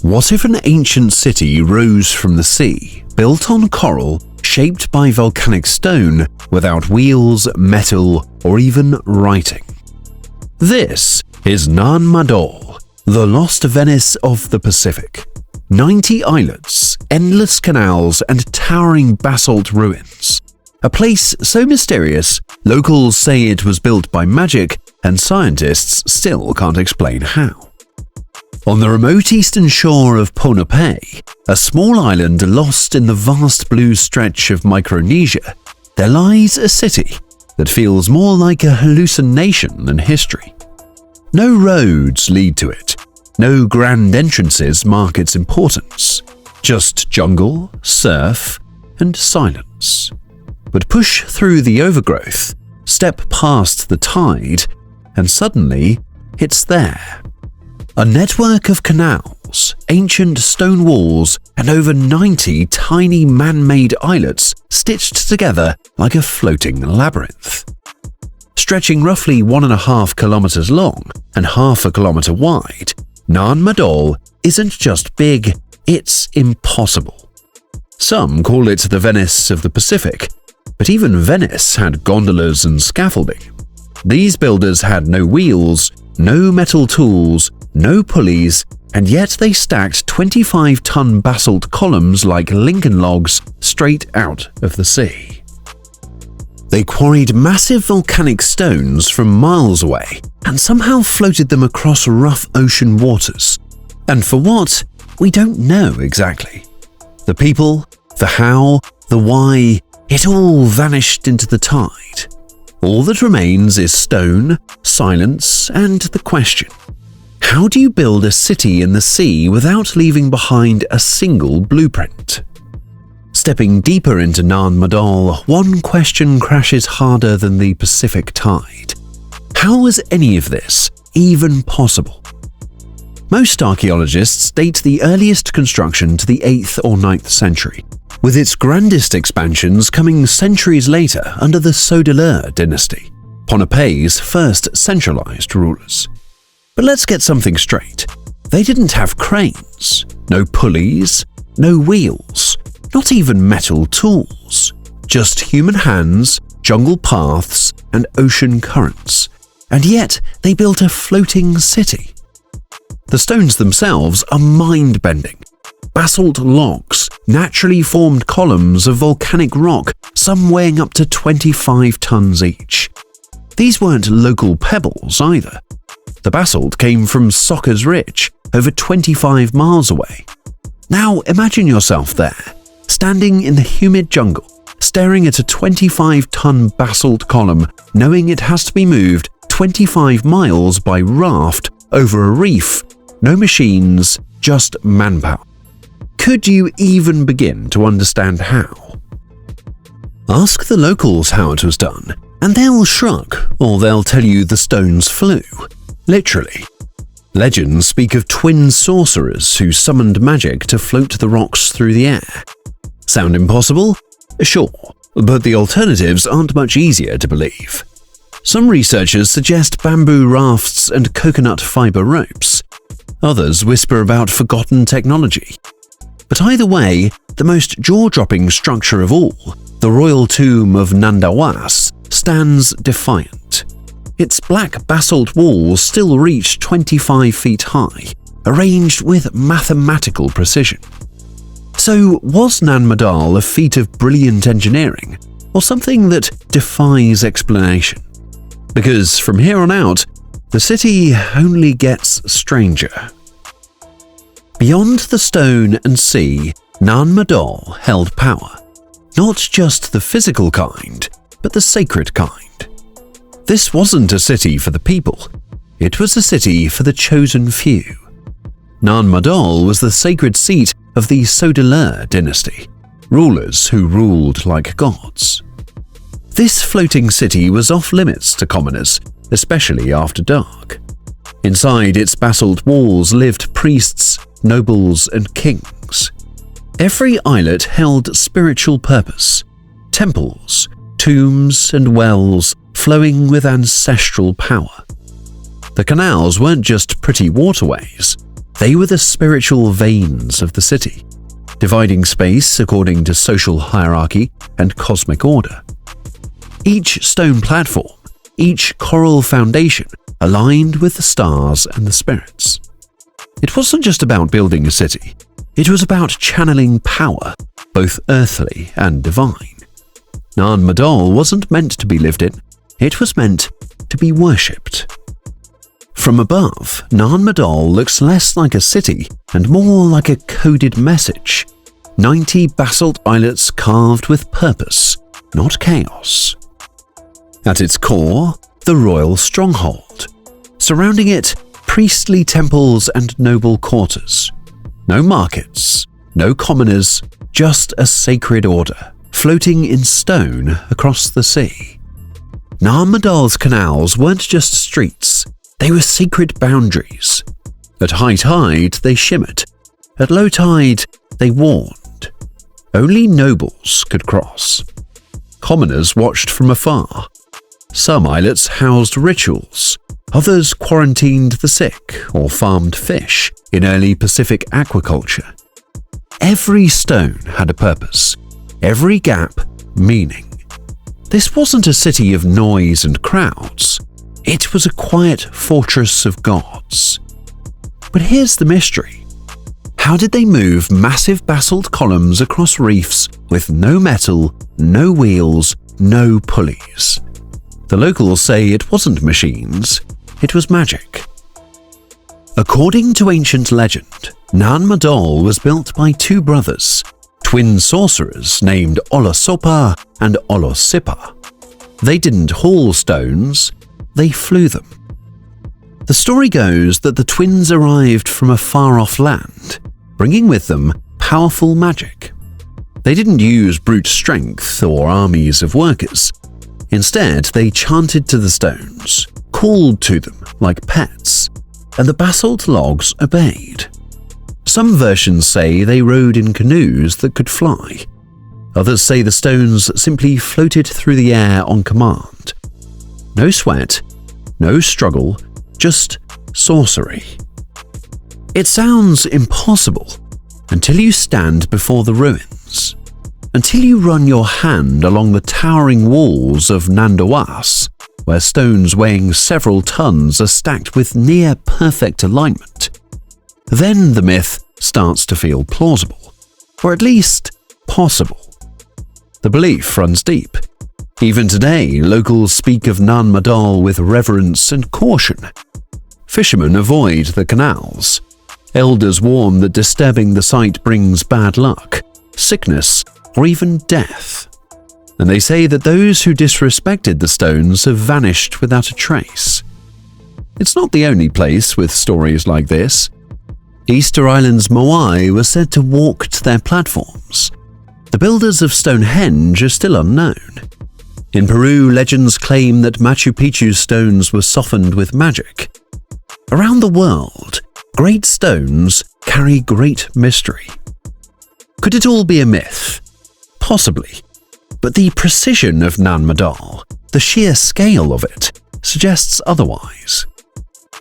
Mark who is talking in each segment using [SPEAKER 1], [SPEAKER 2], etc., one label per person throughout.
[SPEAKER 1] What if an ancient city rose from the sea, built on coral, shaped by volcanic stone, without wheels, metal, or even writing? This is Nan Madol, the lost Venice of the Pacific. 90 islets, endless canals, and towering basalt ruins. A place so mysterious, locals say it was built by magic, and scientists still can't explain how. On the remote eastern shore of Pohnpei, a small island lost in the vast blue stretch of Micronesia, there lies a city that feels more like a hallucination than history. No roads lead to it, no grand entrances mark its importance, just jungle, surf, and silence. But push through the overgrowth, step past the tide, and suddenly it's there. A network of canals, ancient stone walls, and over 90 tiny man-made islets stitched together like a floating labyrinth. Stretching roughly 1.5 kilometers long and half a kilometer wide, Nan Madol isn't just big, it's impossible. Some call it the Venice of the Pacific, but even Venice had gondolas and scaffolding. These builders had no wheels, no metal tools, no pulleys, and yet they stacked 25-ton basalt columns like Lincoln logs straight out of the sea. They quarried massive volcanic stones from miles away and somehow floated them across rough ocean waters. And for what? We don't know exactly. The people, the how, the why, it all vanished into the tide. All that remains is stone, silence, and the question: how do you build a city in the sea without leaving behind a single blueprint? Stepping deeper into Nan Madol, one question crashes harder than the Pacific tide. How was any of this even possible? Most archaeologists date the earliest construction to the 8th or 9th century, with its grandest expansions coming centuries later under the Sorcery dynasty, Pohnpei's first centralized rulers. But let's get something straight. They didn't have cranes, no pulleys, no wheels, not even metal tools. Just human hands, jungle paths, and ocean currents. And yet, they built a floating city. The stones themselves are mind-bending. Basalt logs, naturally formed columns of volcanic rock, some weighing up to 25 tons each. These weren't local pebbles either. The basalt came from Sorcer's Ridge, over 25 miles away. Now imagine yourself there, standing in the humid jungle, staring at a 25-ton basalt column, knowing it has to be moved 25 miles by raft over a reef. No machines, just manpower. Could you even begin to understand how? Ask the locals how it was done, and they'll shrug, or they'll tell you the stones flew. Literally. Legends speak of twin sorcerers who summoned magic to float the rocks through the air. Sound impossible? Sure, but the alternatives aren't much easier to believe. Some researchers suggest bamboo rafts and coconut fiber ropes. Others whisper about forgotten technology. But either way, the most jaw-dropping structure of all, the royal tomb of Nandawas, stands defiant. Its black basalt walls still reach 25 feet high, arranged with mathematical precision. So was Nan Madol a feat of brilliant engineering, or something that defies explanation? Because from here on out, the city only gets stranger. Beyond the stone and sea, Nan Madol held power. Not just the physical kind, but the sacred kind. This wasn't a city for the people. It was a city for the chosen few. Nan Madol was the sacred seat of the Sorcery dynasty, rulers who ruled like gods. This floating city was off-limits to commoners, especially after dark. Inside its basalt walls lived priests, nobles, and kings. Every islet held spiritual purpose, temples, tombs, and wells flowing with ancestral power. The canals weren't just pretty waterways, They were the spiritual veins of the city, dividing space according to social hierarchy and cosmic order. Each stone platform, each coral foundation aligned with the stars and the spirits. It wasn't just about building a city, it was about channeling power, both earthly and divine. Nan Madol wasn't meant to be lived in, it was meant to be worshipped. From above, Nan Madol looks less like a city and more like a coded message. 90 basalt islets carved with purpose, not chaos. At its core, the royal stronghold. Surrounding it, priestly temples and noble quarters. No markets, no commoners, just a sacred order, floating in stone across the sea. Nan Madol's canals weren't just streets, they were sacred boundaries. At high tide, they shimmered. At low tide, they warned. Only nobles could cross. Commoners watched from afar. Some islets housed rituals, others quarantined the sick or farmed fish in early Pacific aquaculture. Every stone had a purpose, every gap meaning. This wasn't a city of noise and crowds, it was a quiet fortress of gods. But here's the mystery. How did they move massive basalt columns across reefs with no metal, no wheels, no pulleys? The locals say it wasn't machines, it was magic. According to ancient legend, Nan Madol was built by two brothers, twin sorcerers named Olosopa and Olosipa. They didn't haul stones, they flew them. The story goes that the twins arrived from a far-off land, bringing with them powerful magic. They didn't use brute strength or armies of workers. Instead, they chanted to the stones, called to them like pets, and the basalt logs obeyed. Some versions say they rode in canoes that could fly. Others say the stones simply floated through the air on command. No sweat, no struggle, just sorcery. It sounds impossible until you stand before the ruins. Until you run your hand along the towering walls of Nandawas, where stones weighing several tons are stacked with near-perfect alignment. Then the myth starts to feel plausible, or at least possible. The belief runs deep. Even today, locals speak of Nan Madol with reverence and caution. Fishermen avoid the canals. Elders warn that disturbing the site brings bad luck, sickness, or even death. And they say that those who disrespected the stones have vanished without a trace. It's not the only place with stories like this. Easter Island's Moai were said to walk to their platforms. The builders of Stonehenge are still unknown. In Peru, legends claim that Machu Picchu's stones were softened with magic. Around the world, great stones carry great mystery. Could it all be a myth? Possibly. But the precision of Nan Madol, the sheer scale of it, suggests otherwise.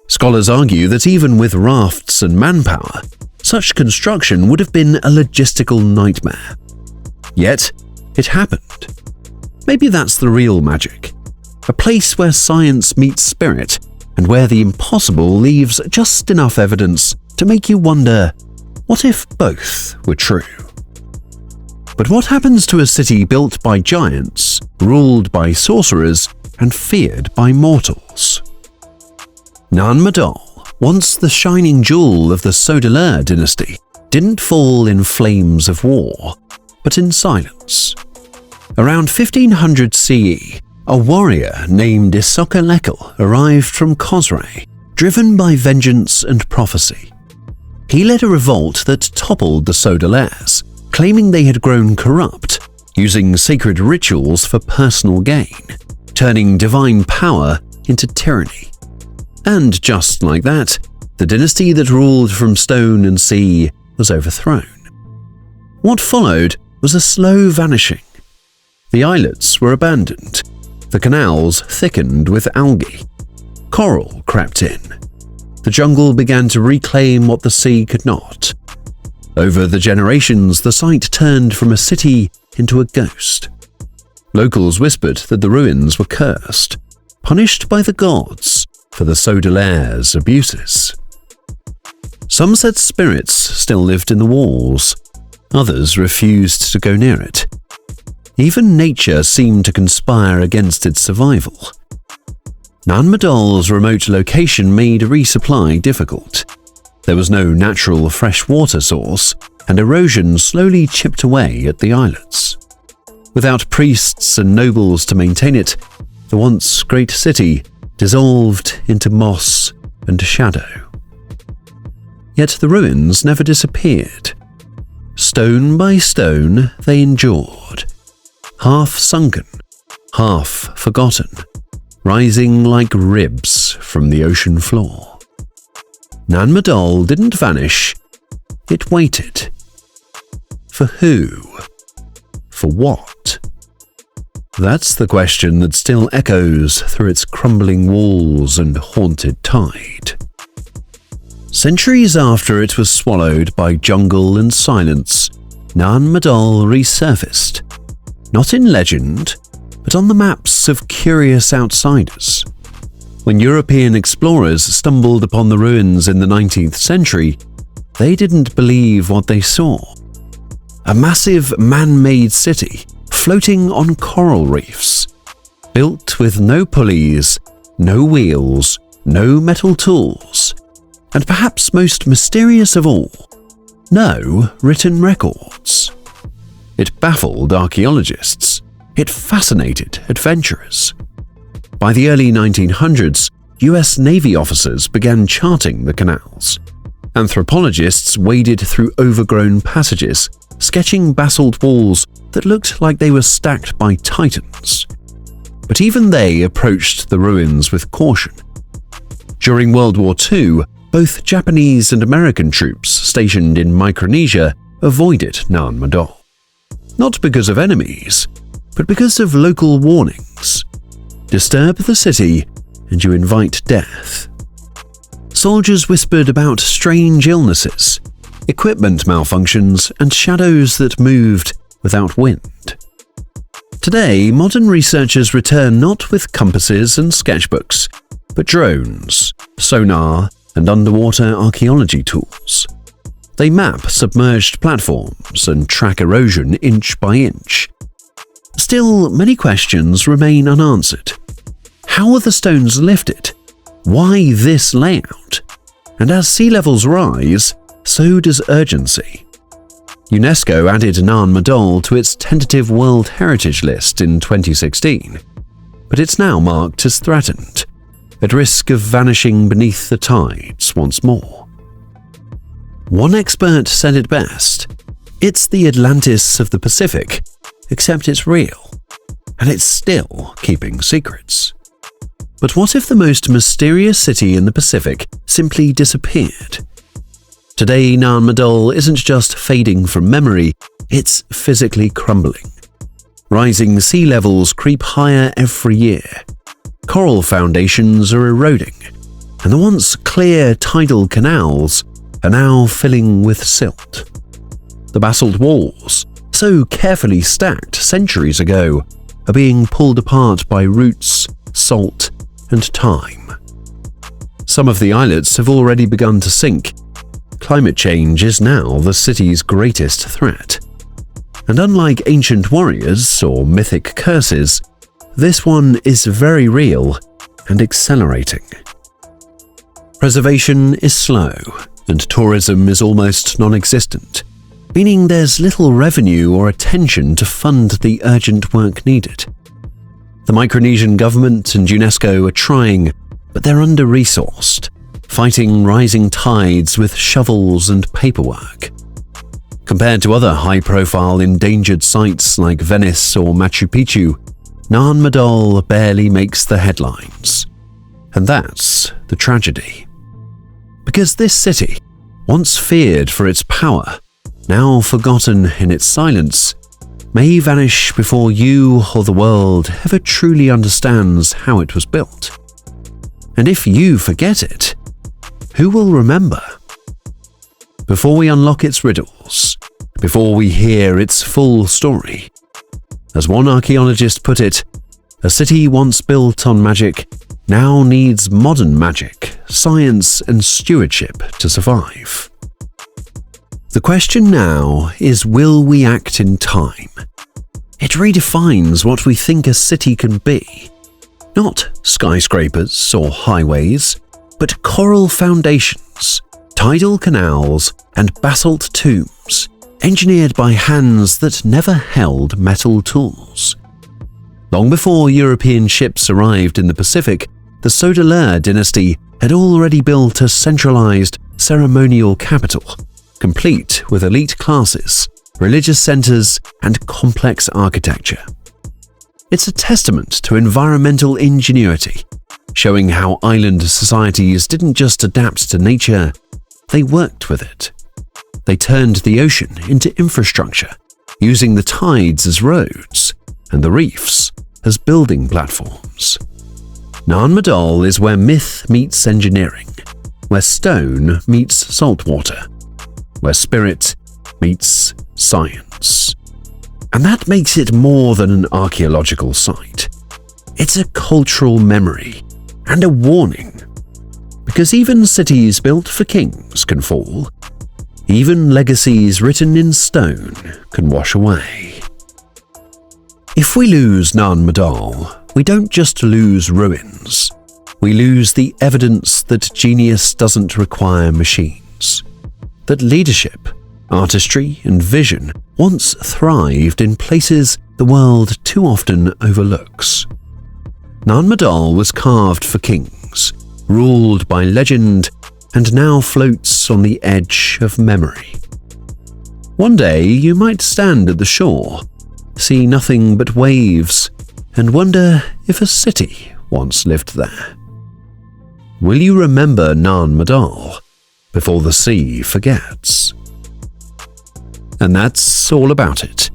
[SPEAKER 1] Scholars argue that even with rafts and manpower, such construction would have been a logistical nightmare. Yet, it happened. Maybe that's the real magic. A place where science meets spirit and where the impossible leaves just enough evidence to make you wonder, what if both were true? But what happens to a city built by giants, ruled by sorcerers, and feared by mortals? Nan Madol, once the shining jewel of the Sodalur dynasty, didn't fall in flames of war, but in silence. Around 1500 CE, a warrior named Isoka Lekal arrived from Khosrau, driven by vengeance and prophecy. He led a revolt that toppled the Sodalurs, claiming they had grown corrupt, using sacred rituals for personal gain, turning divine power into tyranny. And just like that, the dynasty that ruled from stone and sea was overthrown. What followed was a slow vanishing. The islets were abandoned, the canals thickened with algae, coral crept in. The jungle began to reclaim what the sea could not. Over the generations, the site turned from a city into a ghost. Locals whispered that the ruins were cursed, punished by the gods for the Sodelaire's abuses. Some said spirits still lived in the walls. Others refused to go near it. Even nature seemed to conspire against its survival. Nan Madol's remote location made resupply difficult. There was no natural fresh water source, and erosion slowly chipped away at the islets. Without priests and nobles to maintain it, the once great city dissolved into moss and shadow. Yet the ruins never disappeared. Stone by stone they endured, half sunken, half forgotten, rising like ribs from the ocean floor. Nan Madol didn't vanish, it waited. For who? For what? That's the question that still echoes through its crumbling walls and haunted tide. Centuries after it was swallowed by jungle and silence, Nan Madol resurfaced, not in legend, but on the maps of curious outsiders. When European explorers stumbled upon the ruins in the 19th century, they didn't believe what they saw. A massive man-made city floating on coral reefs, built with no pulleys, no wheels, no metal tools, and perhaps most mysterious of all, no written records. It baffled archaeologists. It fascinated adventurers. By the early 1900s, US Navy officers began charting the canals. Anthropologists waded through overgrown passages, sketching basalt walls that looked like they were stacked by titans. But even they approached the ruins with caution. During World War II, both Japanese and American troops stationed in Micronesia avoided Nan Madol. Not because of enemies, but because of local warnings. Disturb the city and you invite death. Soldiers whispered about strange illnesses, equipment malfunctions, and shadows that moved without wind. Today, modern researchers return not with compasses and sketchbooks, but drones, sonar, and underwater archaeology tools. They map submerged platforms and track erosion inch by inch. Still, many questions remain unanswered. How were the stones lifted? Why this layout? And as sea levels rise, so does urgency. UNESCO added Nan Madol to its tentative World Heritage List in 2016, but it's now marked as threatened, at risk of vanishing beneath the tides once more. One expert said it best: it's the Atlantis of the Pacific, except it's real, and it's still keeping secrets. But what if the most mysterious city in the Pacific simply disappeared? Today, Nan Madol isn't just fading from memory, it's physically crumbling. Rising sea levels creep higher every year. Coral foundations are eroding, and the once clear tidal canals are now filling with silt. The basalt walls, so carefully stacked centuries ago, are being pulled apart by roots, salt, and time. Some of the islets have already begun to sink. Climate change is now the city's greatest threat. And unlike ancient warriors or mythic curses, this one is very real and accelerating. Preservation is slow, and tourism is almost non-existent, meaning there's little revenue or attention to fund the urgent work needed. The Micronesian government and UNESCO are trying, but they're under-resourced, fighting rising tides with shovels and paperwork. Compared to other high-profile endangered sites like Venice or Machu Picchu, Nan Madol barely makes the headlines. And that's the tragedy. Because this city, once feared for its power, now forgotten in its silence, may vanish before you or the world ever truly understands how it was built. And if you forget it, who will remember? Before we unlock its riddles, before we hear its full story, as one archaeologist put it, a city once built on magic now needs modern magic, science and stewardship to survive. The question now is, will we act in time? It redefines what we think a city can be. Not skyscrapers or highways, but coral foundations, tidal canals, and basalt tombs, engineered by hands that never held metal tools. Long before European ships arrived in the Pacific, the Sodaleur dynasty had already built a centralized ceremonial capital, complete with elite classes, religious centers, and complex architecture. It's a testament to environmental ingenuity, showing how island societies didn't just adapt to nature, they worked with it. They turned the ocean into infrastructure, using the tides as roads and the reefs as building platforms. Nan Madol is where myth meets engineering, where stone meets saltwater, where spirit meets science. And that makes it more than an archaeological site. It's a cultural memory and a warning. Because even cities built for kings can fall. Even legacies written in stone can wash away. If we lose Nan Madol, we don't just lose ruins. We lose the evidence that genius doesn't require machines. That leadership, artistry, and vision once thrived in places the world too often overlooks. Nan Madol was carved for kings, ruled by legend, and now floats on the edge of memory. One day you might stand at the shore, see nothing but waves, and wonder if a city once lived there. Will you remember Nan Madol before the sea forgets? And that's all about it.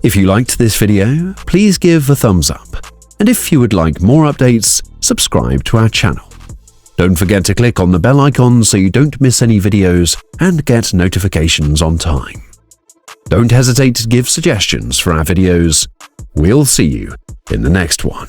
[SPEAKER 1] If you liked this video, please give a thumbs up. And if you would like more updates, subscribe to our channel. Don't forget to click on the bell icon so you don't miss any videos and get notifications on time. Don't hesitate to give suggestions for our videos. We'll see you in the next one.